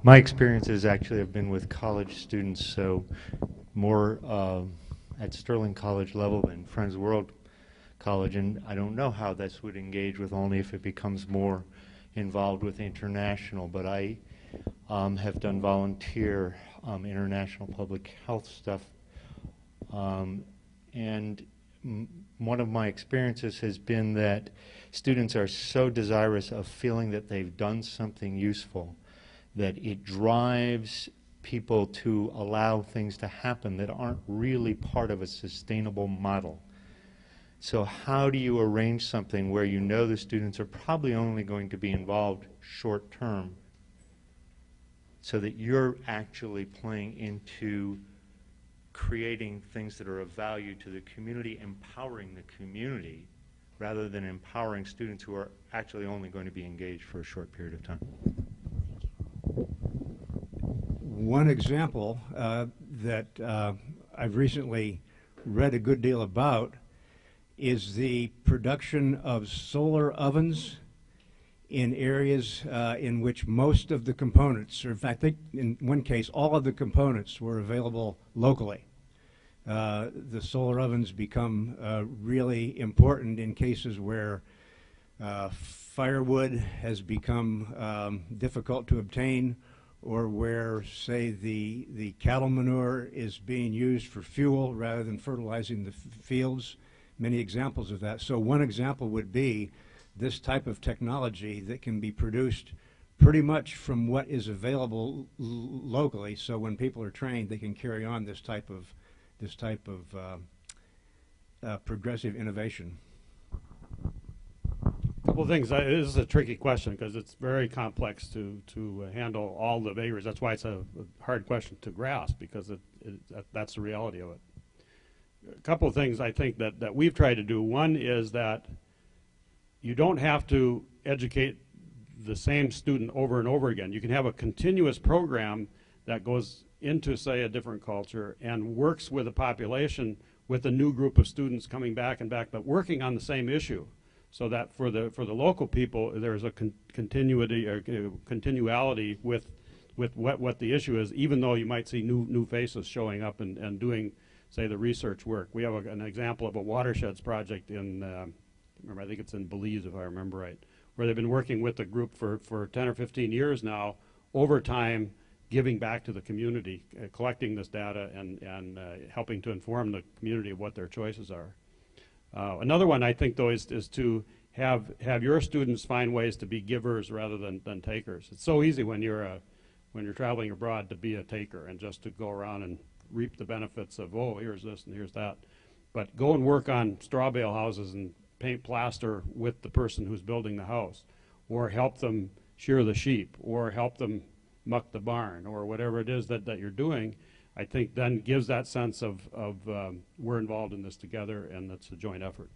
My experiences actually have been with college students, so more at Sterling College level than Friends World College, and I don't know how this would engage with Olney if it becomes more involved with international, but I have done volunteer international public health stuff, and one of my experiences has been that students are so desirous of feeling that they've done something useful that it drives people to allow things to happen that aren't really part of a sustainable model. So how do you arrange something where you know the students are probably only going to be involved short term so that you're actually playing into creating things that are of value to the community, empowering the community, rather than empowering students who are actually only going to be engaged for a short period of time? One example that I've recently read a good deal about is the production of solar ovens in areas in which most of the components, or in fact, I think in one case, all of the components were available locally. The solar ovens become really important in cases where firewood has become difficult to obtain, or where, say, the cattle manure is being used for fuel rather than fertilizing the fields. Many examples of that. So one example would be this type of technology that can be produced pretty much from what is available locally. So when people are trained, they can carry on this type of progressive innovation. A couple of things. This is a tricky question because it's very complex to handle all the vagaries. That's why it's a hard question to grasp, because that's the reality of it. A couple of things I think that we've tried to do. One is that you don't have to educate the same student over and over again. You can have a continuous program that goes into, say, a different culture and works with a population with a new group of students coming back and back, but working on the same issue, so that for the local people there's a continuity or continuality with what the issue is, even though you might see new faces showing up and doing, say, the research work. We have an example of a watersheds project in, I think it's in Belize, if I remember right, where they've been working with the group for 10 or 15 years now, over time, giving back to the community, collecting this data and helping to inform the community of what their choices are. Another one I think, though, is to have your students find ways to be givers rather than takers. It's so easy when you're traveling abroad to be a taker and just to go around and reap the benefits of, oh, here's this and here's that. But go and work on straw bale houses and paint plaster with the person who's building the house, or help them shear the sheep, or help them muck the barn, or whatever it is that you're doing. I think then gives that sense of we're involved in this together and it's a joint effort.